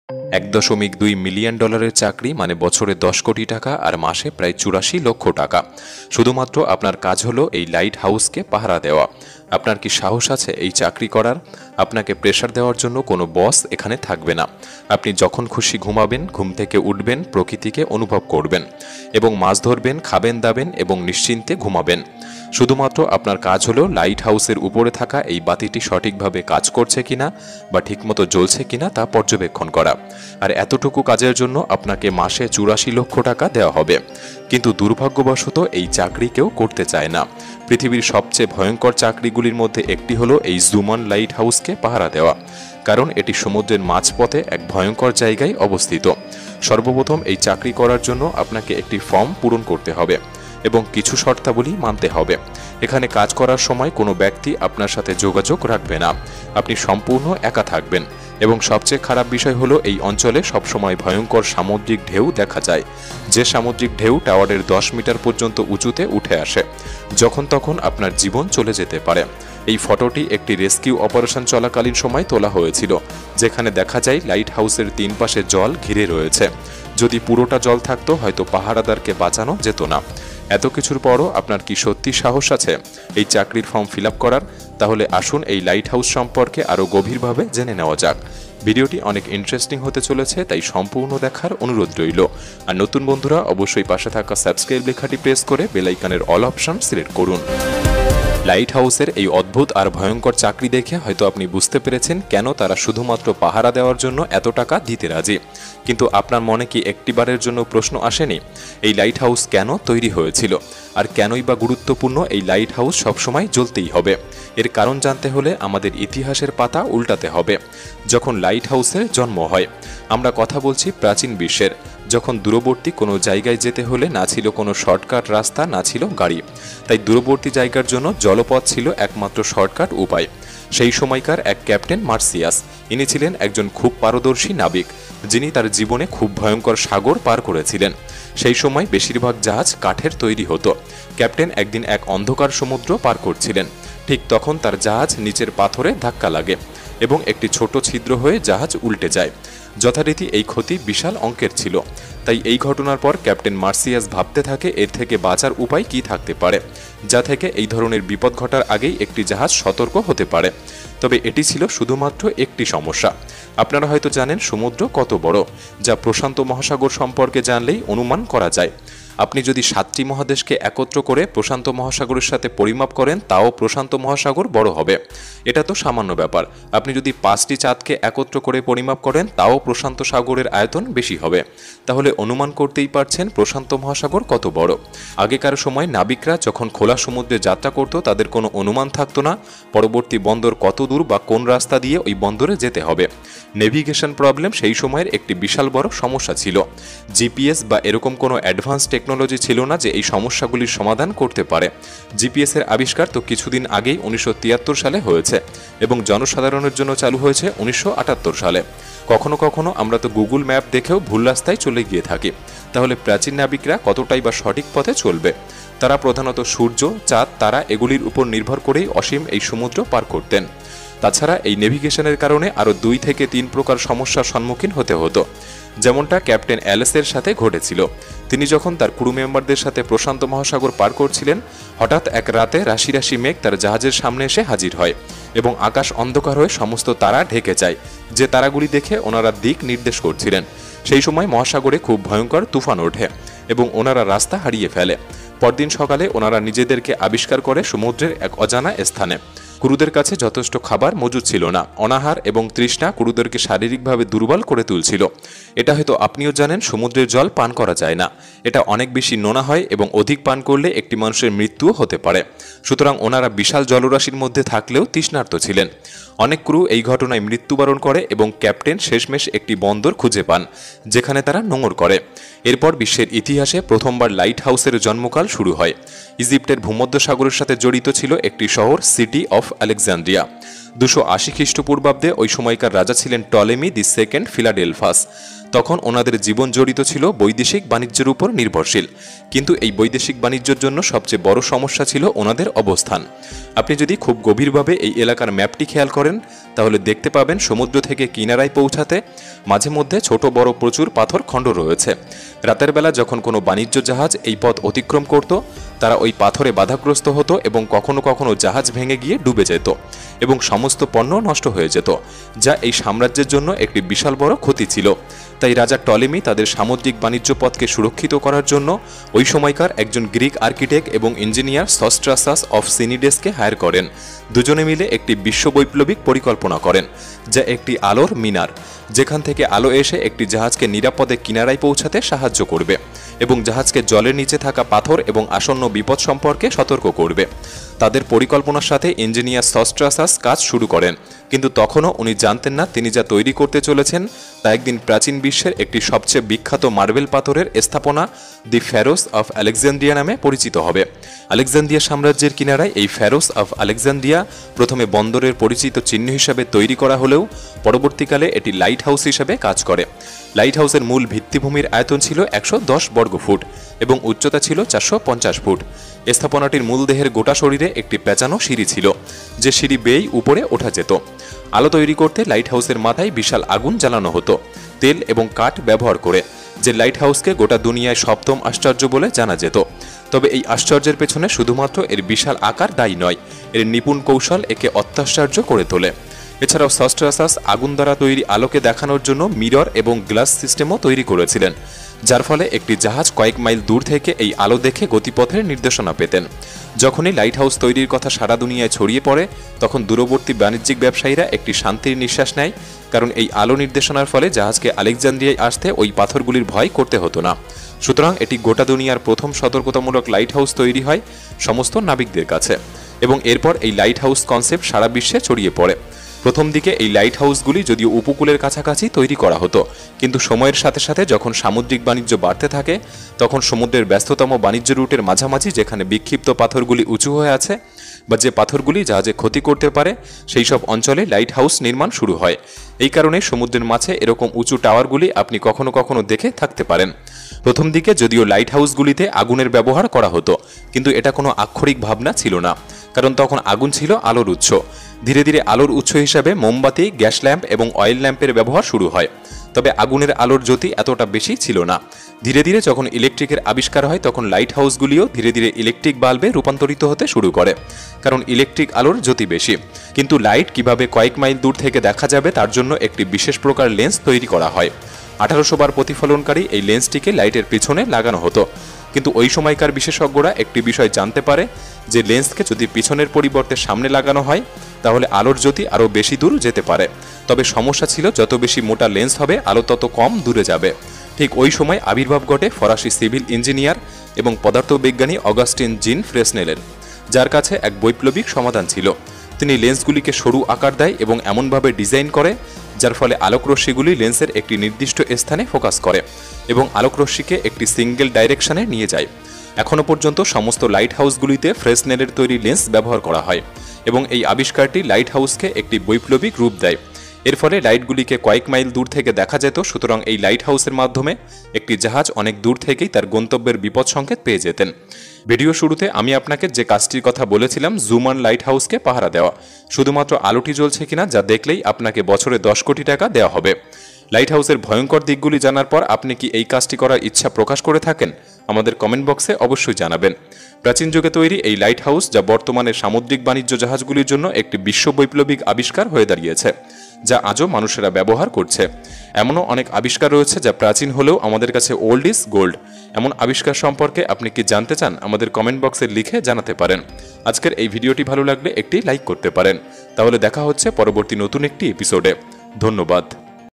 $1.2 million চাকরি মানে বছরে 10 কোটি টাকা আর মাসে প্রায় 84 লক্ষ টাকা। শুধুমাত্র আপনার কাজ হলো এই লাইট হাউসকে পাহারা দেওয়া। আপনার কি সাহস আছে এই চাকরি করার? আপনাকে প্রেসার দেওয়ার জন্য কোনো বস এখানে থাকবে না। আপনি যখন খুশি ঘুমাবেন, ঘুম থেকে উঠবেন, প্রকৃতিকে অনুভব করবেন এবং মাছ ধরবেন, খাবেন দাবেন এবং নিশ্চিন্তে ঘুমাবেন। শুধুমাত্র আপনার কাজ হলো লাইট হাউসের উপরে থাকা এই বাতিটি সঠিকভাবে কাজ করছে কিনা বা ঠিকমতো জ্বলছে কিনা তা পর্যবেক্ষণ করা। আর এতটুকু কাজের জন্য আপনাকে মাসে 84 লক্ষ টাকা দেওয়া হবে। কিন্তু দুর্ভাগ্যবশত এই চাকরি কেউ করতে চায় না। পৃথিবীর সবচেয়ে ভয়ঙ্কর চাকরিগুলির মধ্যে একটি হলো এই জুমন লাইট হাউসকে পাহারা দেওয়া, কারণ এটি সমুদ্রের মাঝপথে এক ভয়ঙ্কর জায়গায় অবস্থিত। সর্বপ্রথম এই চাকরি করার জন্য আপনাকে একটি ফর্ম পূরণ করতে হবে এবং কিছু শর্তাবলী মানতে হবে। এখানে কাজ করার সময় কোনো ব্যক্তি আপনার সাথে যোগাযোগ রাখবে না। আপনি সম্পূর্ণ একা থাকবেন এবং সবচেয়ে খারাপ বিষয় হলো এই অঞ্চলে সবসময় ভয়ঙ্কর সামুদ্রিক ঢেউ দেখা যায়, যে সামুদ্রিক ঢেউ টাওয়ারের 10 মিটার পর্যন্ত উঁচুতে উঠে আসে। যখন তখন আপনার জীবন চলে যেতে পারে। এই ফটোটি একটি রেস্কিউ অপারেশন চলাকালীন সময় তোলা হয়েছিল, যেখানে দেখা যায় লাইট হাউসের 3 পাশে জল ঘিরে রয়েছে। যদি পুরোটা জল থাকতো হয়তো পাহারাদারকে বাঁচানো যেত না। এত কিছুর পরও আপনার কি সত্যি সাহস আছে এই চাকরির ফর্ম ফিল আপ করার? তাহলে আসুন এই লাইট হাউস সম্পর্কে আরও গভীরভাবে জেনে নেওয়া যাক। ভিডিওটি অনেক ইন্টারেস্টিং হতে চলেছে, তাই সম্পূর্ণ দেখার অনুরোধ রইল। আর নতুন বন্ধুরা অবশ্যই পাশে থাকা সাবস্ক্রাইব লেখাটি প্রেস করে বেল আইকনের অল অপশন সিলেক্ট করুন। লাইট হাউসের এই অদ্ভুত আর ভয়ঙ্কর চাকরি দেখে হয়তো আপনি বুঝতে পেরেছেন কেন তারা শুধুমাত্র পাহারা দেওয়ার জন্য এত টাকা দিতে রাজি। কিন্তু আপনার মনে কি একটিবারের জন্য প্রশ্ন আসেনি এই লাইট হাউস কেন তৈরি হয়েছিল আর কেনই বা গুরুত্বপূর্ণ এই লাইট হাউস সবসময় জ্বলতেই হবে? এর কারণ জানতে হলে আমাদের ইতিহাসের পাতা উল্টাতে হবে। যখন লাইট হাউসের জন্ম হয়, আমরা কথা বলছি প্রাচীন বিশ্বের, যখন দূরবর্তী কোনো জায়গায় যেতে হলে না ছিল কোনো শর্টকাট রাস্তা, না ছিল গাড়ি, তাই দূরবর্তী জায়গার জন্য জলপথ ছিল একমাত্র শর্টকাট উপায়। সেই সময়কার এক ক্যাপ্টেন মার্সিয়াস, ইনি ছিলেন একজন খুব পারদর্শী নাবিক, যিনি তার জীবনে খুব ভয়ঙ্কর সাগর পার করেছিলেন। সেই সময় বেশিরভাগ জাহাজ কাঠের তৈরি হতো। ক্যাপ্টেন একদিন এক অন্ধকার সমুদ্র পার করছিলেন। ঠিক তখন তার জাহাজ নিচের পাথরে ধাক্কা লাগে এবং একটি ছোট ছিদ্র হয়ে জাহাজ উল্টে যায়। যথারীতি এই ক্ষতি বিশাল অঙ্কের ছিল। তাই এই ঘটনার পর ক্যাপ্টেন মার্সিয়াস ভাবতে থাকে এর থেকে বাঁচার উপায় কি থাকতে পারে, যা থেকে এই ধরনের বিপদ ঘটার আগেই একটি জাহাজ সতর্ক হতে পারে। তবে এটি ছিল শুধুমাত্র একটি সমস্যা। আপনারা হয়তো জানেন সমুদ্র কত বড়, যা প্রশান্ত মহাসাগর সম্পর্কে জানলেই অনুমান করা যায়। আপনি যদি 7টি মহাদেশকে একত্র করে প্রশান্ত মহাসাগরের সাথে পরিমাপ করেন, তাও প্রশান্ত মহাসাগর বড় হবে। এটা তো সামান্য ব্যাপার। আপনি যদি 5টি চাঁদকে একত্র করে পরিমাপ করেন, তাও প্রশান্ত সাগরের আয়তন বেশি হবে। তাহলে অনুমান করতেই পারছেন প্রশান্ত মহাসাগর কত বড়। আগেকার সময় নাবিকরা যখন খোলা সমুদ্রে যাত্রা করত, তাদের কোনো অনুমান থাকতো না পরবর্তী বন্দর কত দূর বা কোন রাস্তা দিয়ে ওই বন্দরে যেতে হবে। নেভিগেশন প্রবলেম সেই সময়ের একটি বিশাল বড় সমস্যা ছিল। জিপিএস বা এরকম কোনো অ্যাডভান্স টেকনোলজি ছিল না যে এই সমস্যাগুলির সমাধান করতে পারে। জিপিএস এর আবিষ্কার তো কিছুদিন আগেই 1973 সালে হয়েছে এবং জনসাধারণের জন্য চালু হয়েছে 1978 সালে। কখনো কখনো আমরা তো গুগল ম্যাপ দেখেও ভুল রাস্তায় চলে গিয়ে থাকি। তাহলে প্রাচীন নাবিকরা কতটাই বা সঠিক পথে চলবে? তারা প্রধানত সূর্য, চাঁদ, তারা এগুলির উপর নির্ভর করেই অসীম এই সমুদ্র পার করতেন। তাছাড়া এই নেভিগেশনের কারণে আরও 2 থেকে 3 প্রকার সমস্যার সম্মুখীন হতে হতো, যেমনটা ক্যাপ্টেন অ্যালেসের সাথে ঘটেছিল। তিনি যখন তার ক্রু মেম্বারদের সাথে প্রশান্ত মহাসাগর পার করছিলেন, হঠাৎ এক রাতে রাশি রাশি মেঘ তার জাহাজের সামনে এসে হাজির হয় এবং আকাশ অন্ধকার হয়ে সমস্ত তারা ঢেকে যায়। যে তারাগুলি দেখে ওনারা দিক নির্দেশ করছিলেন। সেই সময় মহাসাগরে খুব ভয়ঙ্কর তুফান ওঠে এবং ওনারা রাস্তা হারিয়ে ফেলে। পরদিন সকালে ওনারা নিজেদেরকে আবিষ্কার করে সমুদ্রের এক অজানা স্থানে। ক্রুদের কাছে যথেষ্ট খাবার মজুদ ছিল না। অনাহার এবং তৃষ্ণা ক্রুদেরকে শারীরিকভাবে দুর্বল করে তুলছিল। এটা হয়তো আপনিও জানেন, সমুদ্রের জল পান করা যায় না। এটা অনেক বেশি নোনা হয় এবং অধিক পান করলে একটি মানুষের মৃত্যুও হতে পারে। সুতরাং ওনারা বিশাল জলরাশির মধ্যে থাকলেও তৃষ্ণার্ত ছিলেন। অনেক ক্রু এই ঘটনায় মৃত্যুবরণ করে এবং ক্যাপ্টেন শেষমেশ একটি বন্দর খুঁজে পান যেখানে তারা নোঙর করে। এরপর বিশ্বের ইতিহাসে প্রথমবার লাইট হাউসের জন্মকাল শুরু হয়। ইজিপ্টের ভূমধ্যসাগরের সাথে জড়িত ছিল একটি শহর, সিটি অফ আলেকজান্দ্রিয়া। 280 খ্রিস্টপূর্বাব্দে ওই সময়কার রাজা ছিলেন টলেমি দি সেকেন্ড ফিলাডেলফাস। তখন ওনাদের জীবন জড়িত ছিল বৈদেশিক বাণিজ্যের উপর নির্ভরশীল, কিন্তু এই বৈদেশিক বাণিজ্যের জন্য সবচেয়ে বড় সমস্যা ছিল ওনাদের অবস্থান। আপনি যদি খুব গভীরভাবে এই এলাকার ম্যাপটি খেয়াল করেন তাহলে দেখতে পাবেন সমুদ্র থেকে কিনারায় পৌঁছাতে মাঝে মধ্যে ছোট বড় প্রচুর পাথর খণ্ড রয়েছে। রাতের বেলা যখন কোনো বাণিজ্য জাহাজ এই পথ অতিক্রম করত তারা ওই পাথরে বাধাগ্রস্ত হতো এবং কখনো কখনো জাহাজ ভেঙে গিয়ে ডুবে যেত এবং সমস্ত পণ্য নষ্ট হয়ে যেত, যা এই সাম্রাজ্যের জন্য একটি বিশাল বড় ক্ষতি ছিল। তাই রাজা টলেমি তাদের সামুদ্রিক বাণিজ্য পথকে সুরক্ষিত করার জন্য ওই সময়কার একজন গ্রিক আর্কিটেক্ট এবং ইঞ্জিনিয়ার সস্ট্রাসাস অফ সিনিডেসকে হায়ার করেন। দুজনে মিলে একটি বিশ্ববৈপ্লবিক পরিকল্পনা করেন, যা একটি আলোর মিনার, যেখান থেকে আলো এসে একটি জাহাজকে নিরাপদে কিনারায় পৌঁছাতে সাহায্য করবে এবং জাহাজকে জলের নিচে থাকা পাথর এবং আসন্ন বিপদ সম্পর্কে সতর্ক করবে। তাদের পরিকল্পনার সাথে ইঞ্জিনিয়ার সস্ট্রাসাস কাজ শুরু করেন, কিন্তু তখনও উনি জানতেন না তিনি যা তৈরি করতে চলেছেন তা একদিন প্রাচীন বিশ্বের একটি সবচেয়ে বিখ্যাত মার্বেল পাথরের স্থাপনা দি ফ্যারোস অফ আলেকজান্দ্রিয়া নামে পরিচিত হবে। আলেকজান্দ্রিয়া সাম্রাজ্যের কিনারায় এই ফ্যারোস অফ আলেকজান্দ্রিয়া প্রথমে বন্দরের পরিচিত চিহ্ন হিসাবে তৈরি করা হলেও পরবর্তীকালে এটি লাইট হাউস হিসাবে কাজ করে। লাইট হাউসের মূল ভিত্তিভূমির আয়তন ছিল 110 বর্গফুট এবং উচ্চতা ছিল 450 ফুট। স্থাপনাটির মূল দেহের গোটা শরীরে একটি পেঁচানো সিঁড়ি ছিল, যে সিঁড়ি বেয়েই উপরে ওঠা যেত। আলো তৈরি করতে লাইট হাউসের মাথায় বিশাল আগুন জ্বালানো হতো তেল এবং কাঠ ব্যবহার করে, যে লাইট হাউসকে গোটা দুনিয়ায় সপ্তম আশ্চর্য বলে জানা যেত। তবে এই আশ্চর্যের পেছনে শুধুমাত্র এর বিশাল আকার দায়ী নয়, এর নিপুণ কৌশল একে অত্যাশ্চর্য করে তোলে। এছাড়াও সস্ট্রাসাস আগুন দ্বারা তৈরি আলোকে দেখানোর জন্য মিরর এবং গ্লাস সিস্টেমও তৈরি করেছিলেন, যার ফলে একটি জাহাজ কয়েক মাইল দূর থেকে এই আলো দেখে গতিপথের নির্দেশনা পেতেন। যখনই লাইট হাউস তৈরির কথা সারা দুনিয়ায় ছড়িয়ে পড়ে তখন দূরবর্তী বাণিজ্যিক ব্যবসায়ীরা একটি শান্তির নিঃশ্বাস নেয়, কারণ এই আলো নির্দেশনার ফলে জাহাজকে আলেকজান্দ্রিয়ায় আসতে ওই পাথরগুলির ভয় করতে হতো না। সুতরাং এটি গোটা দুনিয়ার প্রথম সতর্কতামূলক লাইট হাউস তৈরি হয় সমস্ত নাবিকদের কাছে এবং এরপর এই লাইট হাউস কনসেপ্ট সারা বিশ্বে ছড়িয়ে পড়ে। প্রথম দিকে এই লাইট হাউসগুলি যদিও উপকূলের কাছাকাছি তৈরি করা হতো, কিন্তু সময়ের সাথে সাথে যখন সামুদ্রিক বাণিজ্য বাড়তে থাকে তখন সমুদ্রের ব্যস্ততম বাণিজ্য রুটের মাঝামাঝি যেখানে বিক্ষিপ্ত পাথরগুলি উঁচু হয়ে আছে বা যে পাথরগুলি জাহাজে ক্ষতি করতে পারে সেই সব অঞ্চলে লাইট হাউস নির্মাণ শুরু হয়। এই কারণে সমুদ্রের মাঝে এরকম উঁচু টাওয়ারগুলি আপনি কখনো কখনো দেখে থাকতে পারেন। প্রথম দিকে যদিও লাইট হাউসগুলিতে আগুনের ব্যবহার করা হতো, কিন্তু এটা কোনো আক্ষরিক ভাবনা ছিল না, কারণ তখন আগুন ছিল আলোর উৎস। ধীরে ধীরে আলোর উৎস হিসাবে মোমবাতি, গ্যাস ল্যাম্প এবং অয়েল ল্যাম্পের ব্যবহার শুরু হয়, তবে আগুনের আলোর জ্যোতি এতটা বেশি ছিল না। ধীরে ধীরে যখন ইলেকট্রিকের আবিষ্কার হয় তখন লাইট হাউসগুলিও ধীরে ধীরে ইলেকট্রিক বাল্বে রূপান্তরিত হতে শুরু করে, কারণ ইলেকট্রিক আলোর জ্যোতি বেশি। কিন্তু লাইট কিভাবে কয়েক মাইল দূর থেকে দেখা যাবে তার জন্য একটি বিশেষ প্রকার লেন্স তৈরি করা হয়। 1800 বার প্রতিফলনকারী এই লেন্সটিকে লাইটের পিছনে লাগানো হতো, কিন্তু ওই সময়কার বিশেষজ্ঞরা একটি বিষয় জানতে পারে যে লেন্সকে যদি পিছনের পরিবর্তে সামনে লাগানো হয় তাহলে আলোর জ্যোতি আরও বেশি দূর যেতে পারে। তবে সমস্যা ছিল যত বেশি মোটা লেন্স হবে আলো তত কম দূরে যাবে। ঠিক ওই সময় আবির্ভাব ঘটে ফরাসি সিভিল ইঞ্জিনিয়ার এবং পদার্থবিজ্ঞানী অগাস্টিন জিন ফ্রেসনেলের, যার কাছে এক বৈপ্লবিক সমাধান ছিল। তিনি লেন্সগুলিকে সরু আকার দেয় এবং এমনভাবে ডিজাইন করে যার ফলে আলোকরশ্মিগুলি লেন্সের একটি নির্দিষ্ট স্থানে ফোকাস করে এবং আলোকরশ্মিকে একটি সিঙ্গেল ডাইরেকশনে নিয়ে যায়। এখনও পর্যন্ত সমস্ত লাইট হাউসগুলিতে ফ্রেসনেলের তৈরি লেন্স ব্যবহার করা হয় এবং এই আবিষ্কারটি লাইট হাউসকে একটি বৈপ্লবিক রূপ দেয়। এর ফলে লাইটগুলিকে কয়েক মাইল দূর থেকে দেখা যেত, সুতরাং এই লাইট হাউসের মাধ্যমে একটি জাহাজ অনেক দূর থেকেই তার গন্তব্যের বিপদ সংকেত পেয়ে যেতেন। ভিডিও শুরুতে আমি আপনাকে যে কাজটির কথা বলেছিলাম জুমান লাইট হাউসকে পাহারা দেওয়া, শুধুমাত্র আলোটি জ্বলছে কিনা যা দেখলেই আপনাকে বছরে 10 কোটি টাকা দেওয়া হবে। লাইট হাউসের ভয়ঙ্কর দিকগুলি জানার পর আপনি কি এই কাজটি করার ইচ্ছা প্রকাশ করে থাকেন? আমাদের কমেন্ট বক্সে অবশ্যই জানাবেন। প্রাচীন যুগে তৈরি এই লাইট হাউস যা বর্তমানে সামুদ্রিক বাণিজ্য জাহাজগুলির জন্য একটি বিশ্ববৈপ্লবিক আবিষ্কার হয়ে দাঁড়িয়েছে, যা আজও মানুষেরা ব্যবহার করছে। এমনও অনেক আবিষ্কার রয়েছে যা প্রাচীন হলেও আমাদের কাছে ওল্ড ইজ গোল্ড। এমন আবিষ্কার সম্পর্কে আপনি কি জানতে চান? আমাদের কমেন্ট বক্সে লিখে জানাতে পারেন। আজকের এই ভিডিওটি ভালো লাগলে একটি লাইক করতে পারেন। তাহলে দেখা হচ্ছে পরবর্তী নতুন একটি এপিসোডে। ধন্যবাদ।